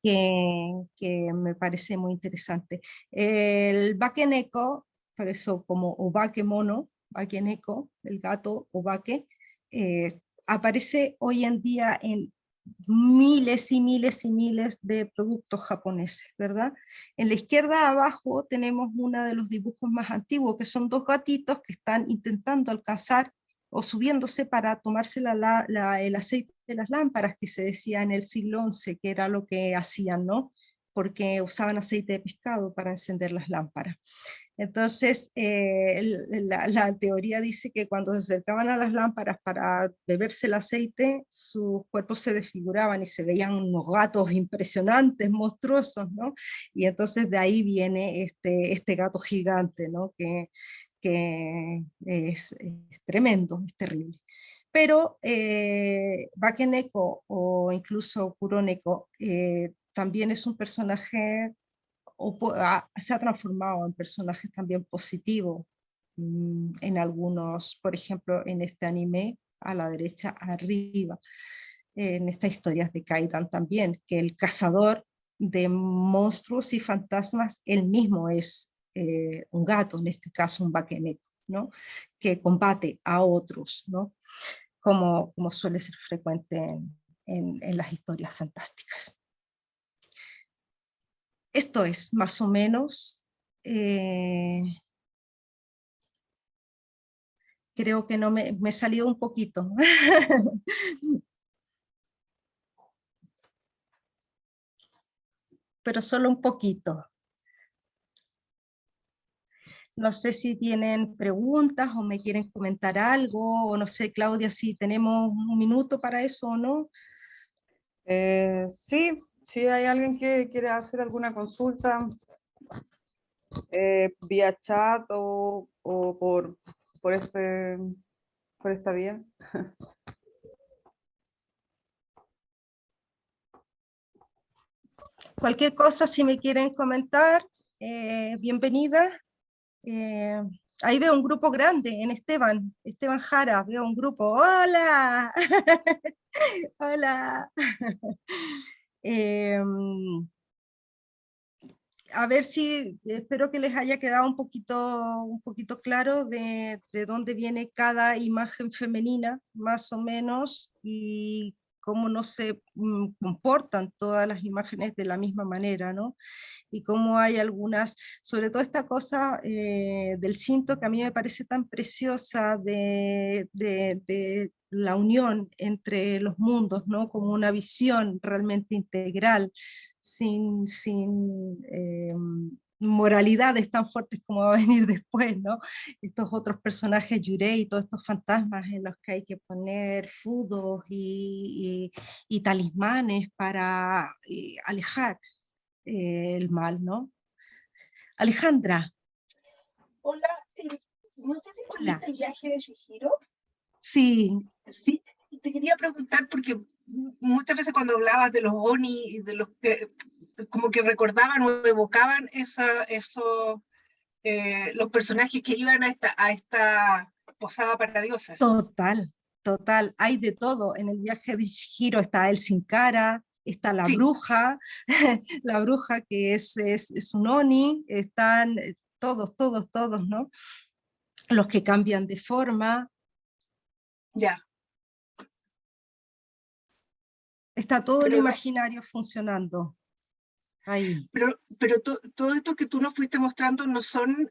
que me parece muy interesante. El Bakeneko, por eso como Obake mono, Bakeneko, el gato Obake, aparece hoy en día en miles y miles y miles de productos japoneses, ¿verdad? En la izquierda abajo tenemos uno de los dibujos más antiguos, que son dos gatitos que están intentando alcanzar o subiéndose para tomarse el aceite de las lámparas, que se decía en el siglo XI, que era lo que hacían, ¿no? Porque usaban aceite de pescado para encender las lámparas. Entonces, la teoría dice que cuando se acercaban a las lámparas para beberse el aceite, sus cuerpos se desfiguraban y se veían unos gatos impresionantes, monstruosos, ¿no? Y entonces de ahí viene este gato gigante, ¿no? Que es tremendo, es terrible. Pero Bakeneko o incluso Kuroneko también es un personaje, se ha transformado en personajes también positivos en algunos, por ejemplo, en este anime, a la derecha arriba, en estas historias de Kaidan también, que el cazador de monstruos y fantasmas, él mismo es un gato, en este caso un Bakeneko, ¿no? Que combate a otros, ¿no? Como suele ser frecuente en las historias fantásticas. Esto es más o menos, creo que no me salió un poquito, pero solo un poquito. No sé si tienen preguntas o me quieren comentar algo, o no sé, Claudia, si tenemos un minuto para eso o no. Sí, si hay alguien que quiere hacer alguna consulta vía chat o por esta vía. Cualquier cosa, si me quieren comentar, bienvenida. Eh, ahí veo un grupo grande en Esteban Jara, veo un grupo. ¡Hola! ¡Hola! a ver si, espero que les haya quedado un poquito claro de dónde viene cada imagen femenina, más o menos, y cómo no se comportan todas las imágenes de la misma manera, ¿no? Y cómo hay algunas, sobre todo esta cosa del cinto que a mí me parece tan preciosa de la unión entre los mundos, ¿no? Como una visión realmente integral, sin moralidades tan fuertes como va a venir después, ¿no? Estos otros personajes, Yurei, y todos estos fantasmas en los que hay que poner fudos y talismanes para alejar el mal, ¿no? Alejandra, Hola, no sé si tú hola. viste el viaje de Chihiro. Sí, Sí, y te quería preguntar porque muchas veces cuando hablabas de los Oni y de los que como que recordaban o evocaban los personajes que iban a esta posada para dioses. total, total. Hay de todo. En el viaje de Chihiro está el Sin Cara, está Sí, la bruja que es un Oni, están todos, todos, todos, ¿no? Los que cambian de forma, ya. está todo el Pero, imaginario funcionando ahí. todo esto que tú nos fuiste mostrando no son,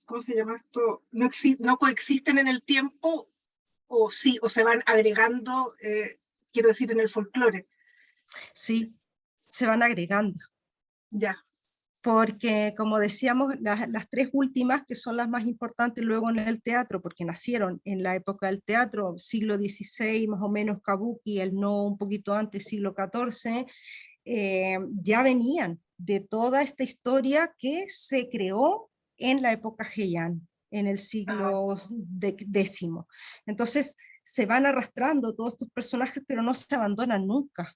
¿cómo se llama esto? No coexisten en el tiempo o sí, o se van agregando, quiero decir, en el folclore. Sí, se van agregando. Ya, Porque como decíamos, las tres últimas, que son las más importantes luego en el teatro, porque nacieron en la época del teatro, siglo XVI, más o menos Kabuki, el no un poquito antes, siglo XIV, ya venían de toda esta historia que se creó en la época Heian, en el ah, siglo X. Entonces se van arrastrando todos estos personajes, pero no se abandonan nunca.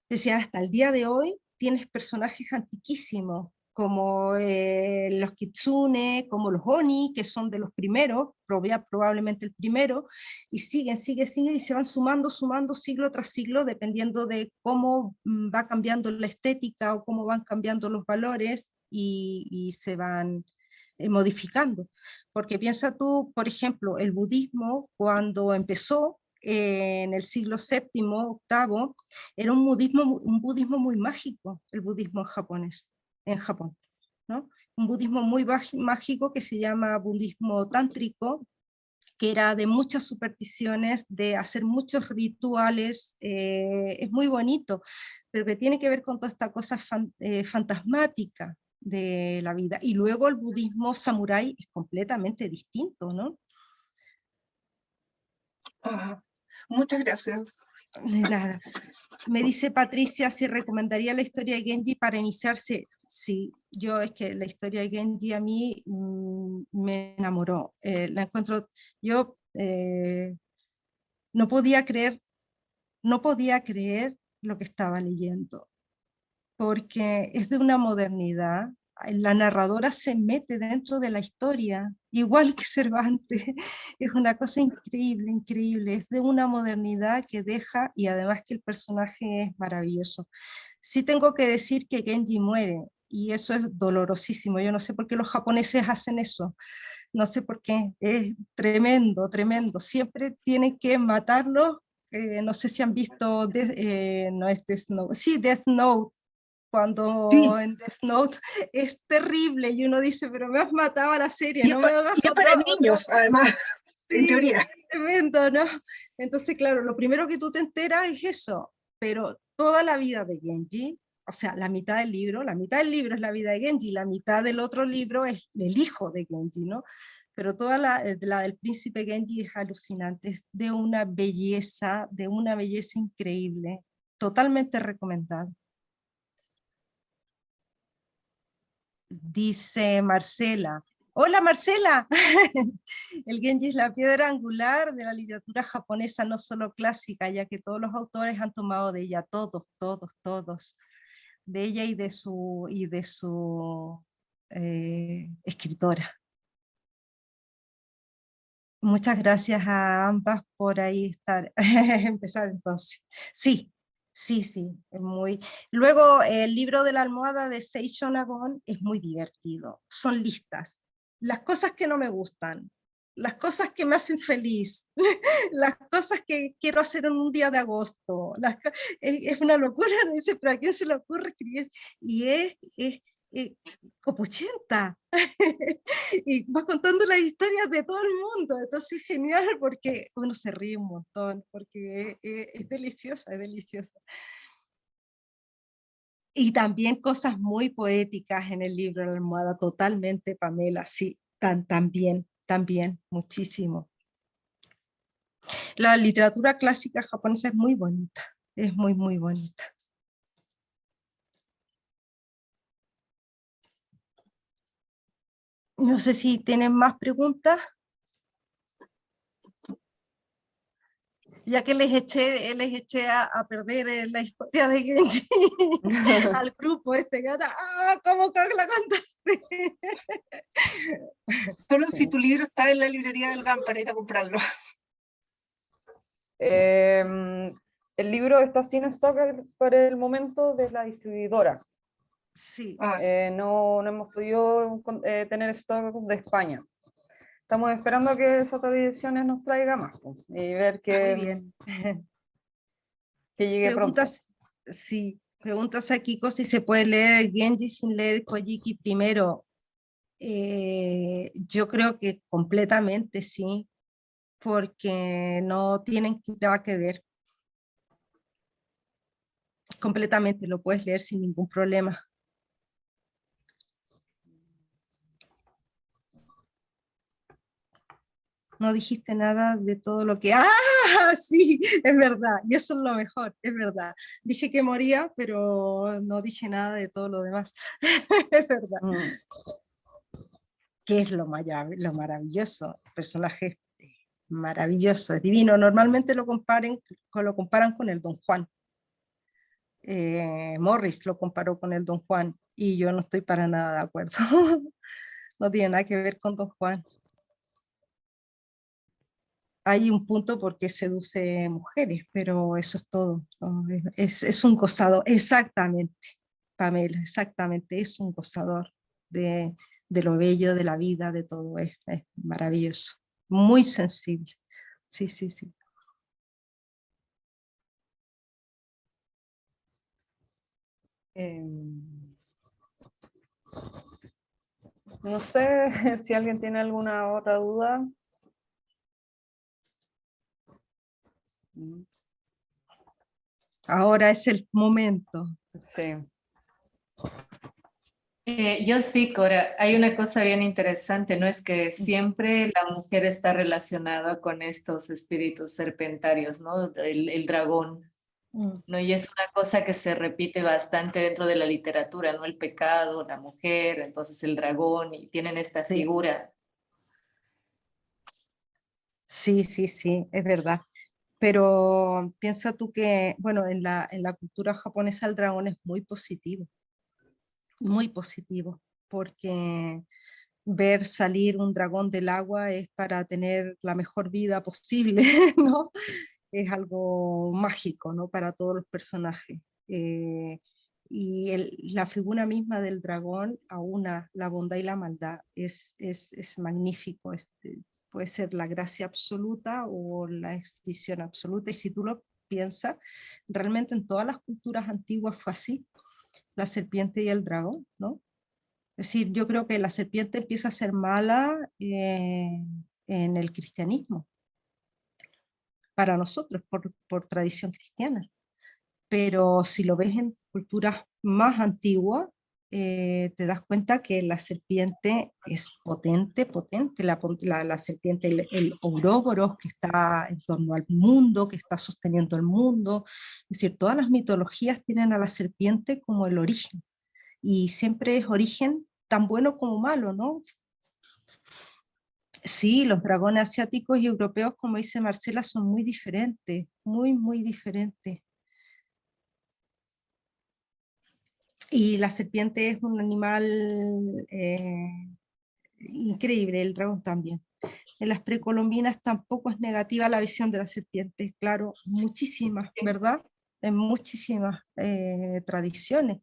Decía, hasta el día de hoy tienes personajes antiquísimos, como los Kitsune, como los Oni, que son de los primeros, probablemente el primero, y siguen, y se van sumando, sumando siglo tras siglo, dependiendo de cómo va cambiando la estética o cómo van cambiando los valores, y se van modificando. Porque piensa tú, por ejemplo, el budismo, cuando empezó en el siglo séptimo, octavo, era un budismo muy mágico, el budismo japonés, en Japón, ¿no? Un budismo muy mágico que se llama budismo tántrico, que era de muchas supersticiones, de hacer muchos rituales, es muy bonito, pero que tiene que ver con toda esta cosa fantasmática de la vida. Y luego el budismo samurái es completamente distinto, ¿no? ah, muchas gracias. De nada. Me dice Patricia si recomendaría la historia de Genji para iniciarse. Sí, yo es que la historia de Genji a mí me enamoró. La encuentro, yo no podía creer, no podía creer lo que estaba leyendo, porque es de una modernidad. La narradora se mete dentro de la historia, igual que Cervantes. Es una cosa increíble, increíble. Es de una modernidad que deja, y además que el personaje es maravilloso. Sí tengo que decir que Genji muere, y eso es dolorosísimo. Yo no sé por qué los japoneses hacen eso. No sé por qué. Es tremendo, tremendo. Siempre tienen que matarlo. No sé si han visto, no es Death Note, sí, Death Note, cuando Sí, en Death Note es terrible y uno dice, pero me has matado a la serie, no me hagas y es para niños, además, en sí, teoría. es tremendo, ¿no? Entonces, claro, lo primero que tú te enteras es eso, pero toda la vida de Genji, o sea, la mitad del libro es la vida de Genji, la mitad del otro libro es el hijo de Genji, ¿no? Pero toda la del príncipe Genji es alucinante, es de una belleza increíble, totalmente recomendado. Dice Marcela. Hola Marcela. El Genji es la piedra angular de la literatura japonesa, no solo clásica, ya que todos los autores han tomado de ella, todos, todos, todos, de ella y de su escritora. Muchas gracias a ambas por ahí estar, empezar entonces. Sí, Sí, sí, es muy... Luego, el libro de la almohada de Faye Shonagon es muy divertido. Son listas. Las cosas que no me gustan, las cosas que me hacen feliz, las cosas que quiero hacer en un día de agosto. Es una locura, ¿no? Dice, pero ¿a quién se le ocurre escribir? Y es copuchenta. Y vas contando las historias de todo el mundo. Entonces es genial porque uno se ríe un montón, porque es deliciosa, es deliciosa. Y también cosas muy poéticas en el libro de la almohada, totalmente, Pamela, sí, también, muchísimo. La literatura clásica japonesa es muy bonita, es muy, muy bonita. No sé si tienen más preguntas. Ya que les eché a perder la historia de Genji al grupo gata, ¿cómo que la contaste? Solo si tu libro está en la librería del GAM para ir a comprarlo. El libro está sin stock por el momento de la distribuidora. Sí. No hemos podido tener stock de España. Estamos esperando que Soto Ediciones nos traiga más y ver Muy bien. que llegue pronto. Sí, preguntas a Kiko si se puede leer Genji sin leer Kojiki primero. Yo creo que completamente sí, porque no tienen nada que ver. Completamente lo puedes leer sin ningún problema. No dijiste nada de todo lo que... ¡Ah! Sí, es verdad, y eso es lo mejor, es verdad. Dije que moría, pero no dije nada de todo lo demás. Es verdad. Que es lo maravilloso. El personaje es maravilloso, es divino. Normalmente lo comparan con el Don Juan. Morris lo comparó con el Don Juan, y yo no estoy para nada de acuerdo. No tiene nada que ver con Don Juan. Hay un punto porque seduce mujeres, pero eso es todo. ¿No? Es un gozador, exactamente, Pamela, exactamente, es un gozador de lo bello, de la vida, de todo, es maravilloso, muy sensible. Sí, sí, sí. No sé si alguien tiene alguna otra duda. Ahora es el momento. Sí. Yo sí, Cora, hay una cosa bien interesante, ¿no? Es que siempre la mujer está relacionada con estos espíritus serpentarios, ¿no? El dragón, ¿no? Y es una cosa que se repite bastante dentro de la literatura, ¿no? El pecado, la mujer, entonces el dragón, y tienen esta Sí. figura. Sí, sí, sí, es verdad. Pero piensa tú que, bueno, en la cultura japonesa el dragón es muy positivo, porque ver salir un dragón del agua es para tener la mejor vida posible, ¿no? Es algo mágico, ¿no? Para todos los personajes. Y la figura misma del dragón aúna la bondad y la maldad. Es magnífico. Puede ser la gracia absoluta o la extinción absoluta. Y si tú lo piensas, realmente en todas las culturas antiguas fue así. La serpiente y el dragón, ¿no? Es decir, yo creo que la serpiente empieza a ser mala en el cristianismo, para nosotros, por tradición cristiana. Pero si lo ves en culturas más antiguas, te das cuenta que la serpiente es potente, la serpiente, el Ouroboros que está en torno al mundo, que está sosteniendo el mundo. Es decir, todas las mitologías tienen a la serpiente como el origen, y siempre es origen tan bueno como malo, ¿no? Sí, los dragones asiáticos y europeos, como dice Marcela, son muy diferentes, muy, muy diferentes. Y la serpiente es un animal increíble, el dragón también. En las precolombinas tampoco es negativa la visión de la serpiente, claro, muchísimas, ¿verdad? en muchísimas tradiciones.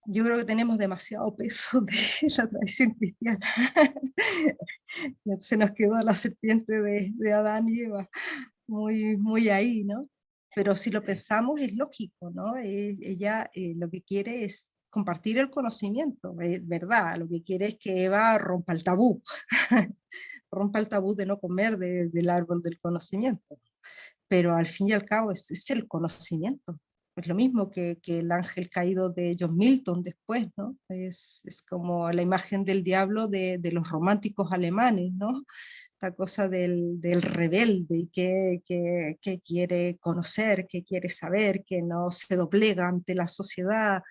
Yo creo que tenemos demasiado peso de la tradición cristiana. Se nos quedó la serpiente de Adán y Eva muy, muy ahí, ¿no? Pero si lo pensamos es lógico, ¿no? Ella lo que quiere es compartir el conocimiento, es verdad, lo que quiere es que Eva rompa el tabú, rompa el tabú de no comer del árbol del conocimiento, pero al fin y al cabo es el conocimiento. Es lo mismo que el ángel caído de John Milton después, ¿no? Es como la imagen del diablo de los románticos alemanes, ¿no? Esta cosa del rebelde que quiere conocer, que quiere saber, que no se doblega ante la sociedad.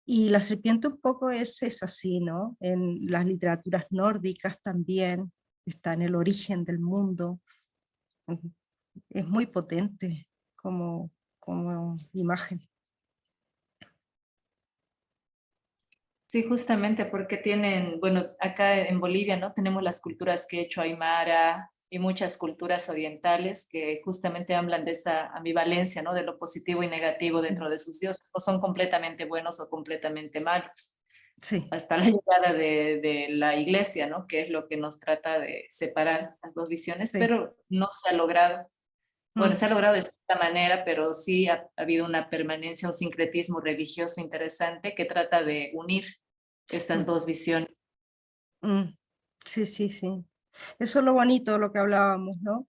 Y la serpiente un poco es así, ¿no? En las literaturas nórdicas también está en el origen del mundo. Es muy potente como imagen. Sí, justamente porque tienen, bueno, acá en Bolivia, ¿no? Tenemos las culturas quechua, aymara y muchas culturas orientales que justamente hablan de esta ambivalencia, ¿no? De lo positivo y negativo dentro de sus dioses, o son completamente buenos o completamente malos. Sí. Hasta la llegada de la iglesia, ¿no? Que es lo que nos trata de separar las dos visiones, Sí. pero no se ha logrado. Bueno, Mm. se ha logrado de cierta manera, pero sí ha habido una permanencia, un sincretismo religioso interesante que trata de unir estas Mm. dos visiones. Mm. Sí, sí, sí. Eso es lo bonito, lo que hablábamos, ¿no?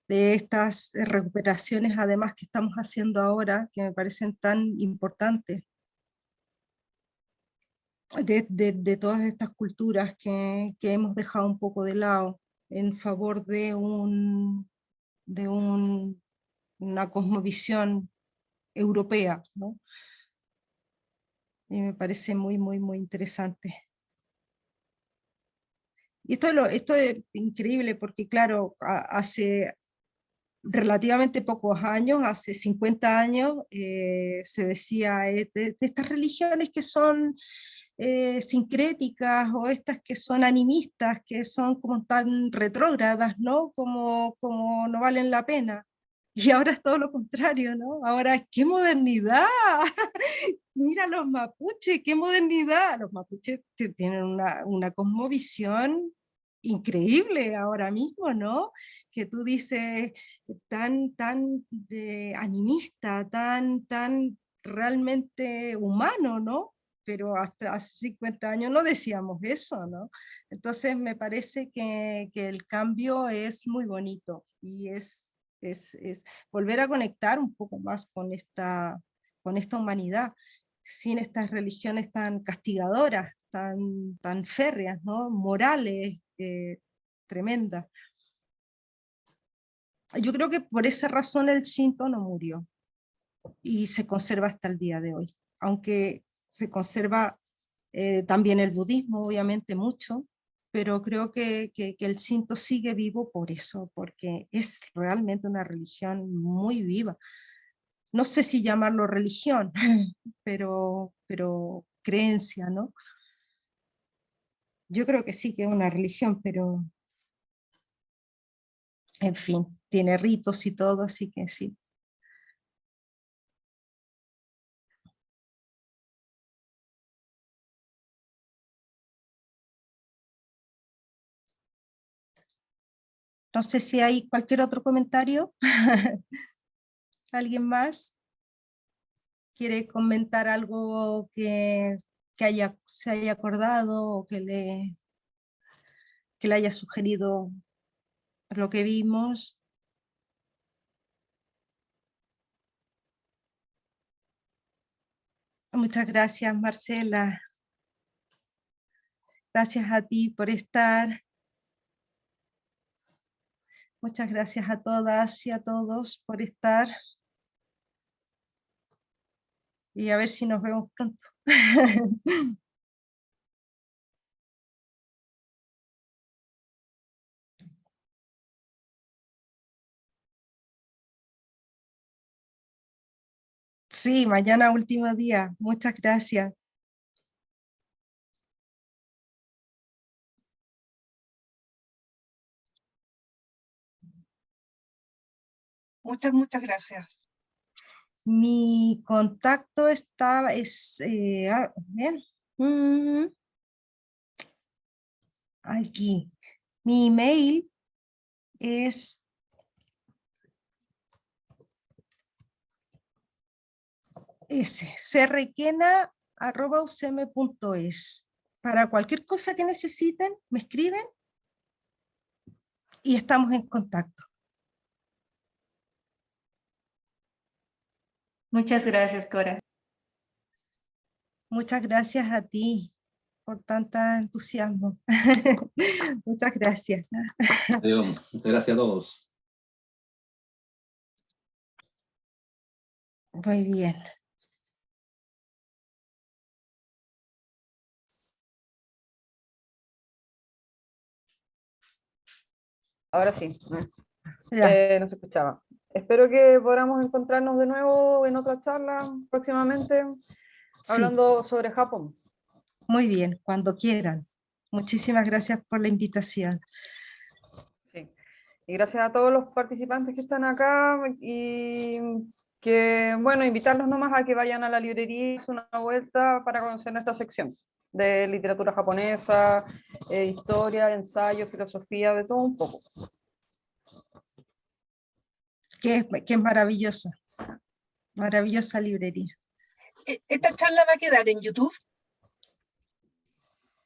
De estas recuperaciones además que estamos haciendo ahora, que me parecen tan importantes, de todas estas culturas que hemos dejado un poco de lado en favor de una cosmovisión europea, ¿no? Y me parece muy, muy, muy interesante. Y esto es increíble porque, claro, hace relativamente pocos años, hace 50 años, se decía de estas religiones que son sincréticas o estas que son animistas, que son como tan retrógradas, ¿no? Como no valen la pena. Y ahora es todo lo contrario, ¿no? Ahora, ¡qué modernidad! Mira los mapuches, qué modernidad. Los mapuches tienen una cosmovisión increíble ahora mismo, ¿no? Que tú dices tan animista, tan realmente humano, ¿no? Pero hasta hace 50 años no decíamos eso, ¿no? Entonces me parece que el cambio es muy bonito y es volver a conectar un poco más con esta humanidad sin estas religiones tan castigadoras, tan férreas, ¿no? Morales, tremendas. Yo creo que por esa razón el Shinto no murió y se conserva hasta el día de hoy, aunque se conserva también el budismo, obviamente mucho, pero creo que el Shinto sigue vivo por eso, porque es realmente una religión muy viva. No sé si llamarlo religión, pero creencia, ¿no? Yo creo que sí que es una religión, pero en fin, tiene ritos y todo, así que sí. No sé si hay cualquier otro comentario. ¿Alguien más quiere comentar algo que se haya acordado o que le haya sugerido lo que vimos? Muchas gracias, Marcela. Gracias a ti por estar. Muchas gracias a todas y a todos por estar. Y a ver si nos vemos pronto. Sí, mañana último día. Muchas gracias. Muchas, muchas gracias. Mi contacto bien. Aquí. Mi email es crrequena@ucm.es. Para cualquier cosa que necesiten, me escriben y estamos en contacto. Muchas gracias, Cora. Muchas gracias a ti por tanto entusiasmo. Muchas gracias. Adiós. Muchas gracias a todos. Muy bien. Ahora sí, Ya. no se escuchaba. Espero que podamos encontrarnos de nuevo en otra charla próximamente, Sí, hablando sobre Japón. muy bien, cuando quieran. Muchísimas gracias por la invitación. Sí. Y gracias a todos los participantes que están acá y que, bueno, invitarlos nomás a que vayan a la librería y den una vuelta para conocer nuestra sección de literatura japonesa, historia, ensayo, filosofía, de todo un poco. Que es maravillosa. Maravillosa librería. ¿Esta charla va a quedar en YouTube?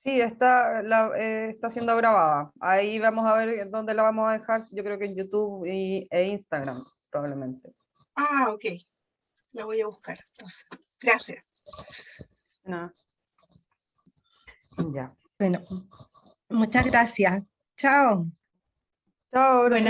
Sí, está siendo grabada. Ahí vamos a ver dónde la vamos a dejar. Yo creo que en YouTube e Instagram, probablemente. Ah, ok. La voy a buscar. Entonces, gracias. Nada. Ya. Bueno, muchas gracias. Chao. Chao, Buenas